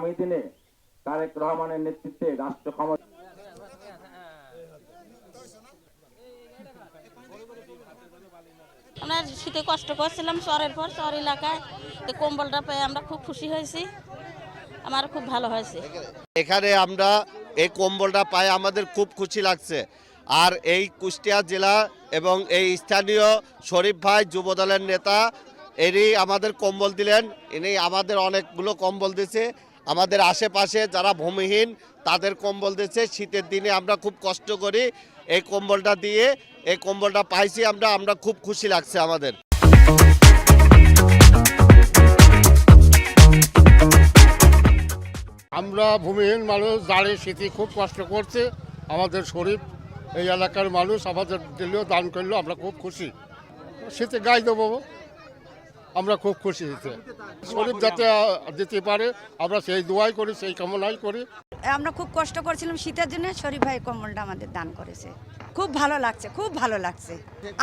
আগামী দিনে তারেক রহমানের নেতৃত্বে রাষ্ট্র ক্ষমতা আমরা শীতে কষ্ট করছিলাম শহরের পর শহর এলাকায়, তো কম্বলটা পেয়ে আমরা খুব খুশি হয়েছি, আমার খুব ভালো হয়েছে। এখানে আমরা এই কম্বলটা পাই আমাদের খুব খুশি লাগছে। আর এই কুষ্টিয়া জেলা এবং এই স্থানীয় শরীফ ভাই যুবদলের নেতা এরই আমাদের কম্বল দিলেন, ইনি আমাদের অনেকগুলো কম্বল দিয়েছে। আমাদের আশেপাশে যারা ভূমিহীন তাদের কম্বল দিয়েছে। শীতের দিনে আমরা খুব কষ্ট করি, এই কম্বলটা দিয়ে এই কম্বলটা পাইছি আমরা খুব খুশি লাগছে আমাদের। আমরা ভূমিহীন মানুষ জাড়ে শীতে খুব কষ্ট করছে। আমাদের শরীফ এই এলাকার মানুষ আমাদের দিলেও দান করলেও আমরা খুব খুশি। শীতে গায়ে দেবো, আমরা খুব খুশি হয়েছে। শরীফ যাতে দিতে পারে আমরা সেই দোয়াই করি, সেই কামনাই করি। আমরা খুব কষ্ট করছিলাম শীতের জন্য, শরীফ ভাই কম্বলটা আমাদের দান করেছে, খুব ভালো লাগছে, খুব ভালো লাগছে।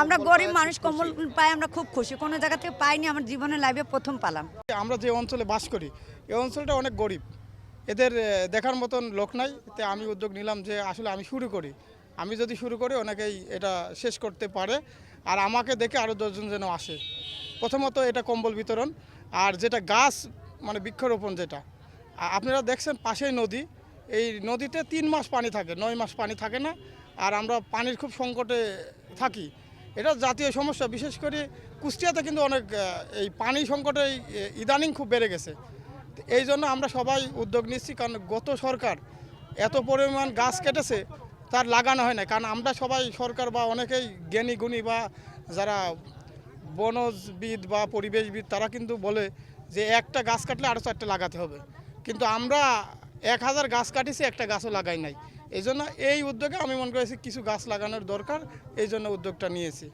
আমরা গরিব মানুষ, কম্বল পাই আমরা খুব খুশি, কোনো জায়গা থেকে পাইনি, আমার জীবনের লাইফে প্রথম পালাম। আমরা যে অঞ্চলে বাস করি এই অঞ্চলটা অনেক গরিব, এদের দেখার মতন লোক নাই। তাই আমি উদ্যোগ নিলাম যে আসলে আমি শুরু করি, আমি যদি শুরু করি অনেকেই এটা শেষ করতে পারে, আর আমাকে দেখে আরও 10 জন যেন আসে। প্রথমত এটা কম্বল বিতরণ, আর যেটা গাছ মানে বৃক্ষরোপণ, যেটা আপনারা দেখছেন পাশেই নদী, এই নদীতে 3 মাস পানি থাকে, 9 মাস পানি থাকে না, আর আমরা পানির খুব সংকটে থাকি। এটা জাতীয় সমস্যা, বিশেষ করে কুষ্টিয়াতে কিন্তু অনেক এই পানি সংকটে ইদানিং খুব বেড়ে গেছে। এই জন্য আমরা সবাই উদ্যোগ নিচ্ছি, কারণ গত সরকার এত পরিমাণ গাছ কেটেছে তার লাগানো হয় না। কারণ আমরা সবাই সরকার বা অনেকেই জ্ঞানী গুণী বা যারা বনজবিদ বা পরিবেশবিদ তারা কিন্তু বলে যে একটা গাছ কাটলে আরও 4টা লাগাতে হবে, কিন্তু আমরা 1000 গাছ কাটিছি, একটা গাছও লাগাই নাই। এই জন্য এই উদ্যোগে আমি মনে করেছি কিছু গাছ লাগানোর দরকার, এই জন্য উদ্যোগটা নিয়েছি।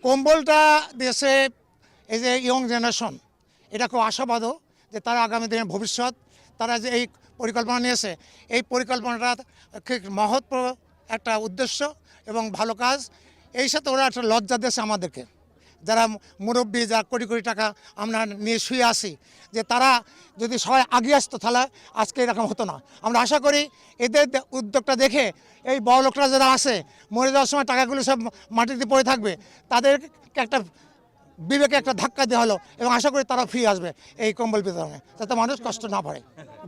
কম্বলটা দেশে এই যে ইয়ং জেনারেশন, এটা খুব আশাবাদও যে তারা আগামী দিনের ভবিষ্যৎ, তারা যে এই পরিকল্পনা নিয়েছে, এই পরিকল্পনাটা খুব মহৎ একটা উদ্দেশ্য এবং ভালো কাজ। এই সাথে ওরা একটা লজ্জা দিয়েছে আমাদেরকে, যারা মুরব্বী, যারা কোটি কোটি টাকা আমরা নিয়ে শুয়ে আসি, যে তারা যদি সবাই আগে আসতো তাহলে আজকে এরকম হতো না। আমরা আশা করি এদের উদ্যোগটা দেখে এই বড় লোকরা যারা আসে মরে যাওয়ার সময় টাকাগুলো সব মাটিতে পড়ে থাকবে, তাদেরকে একটা বিবেকে একটা ধাক্কা দেওয়া হলো, এবং আশা করি তারা ফিরে আসবে এই কম্বল বিতরণে, যাতে মানুষ কষ্ট না পায়।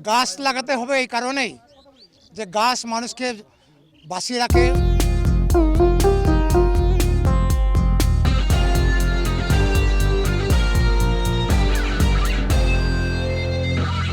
গাছ লাগাতে হবে এই কারণেই যে গাছ মানুষকে বাঁচিয়ে রাখে।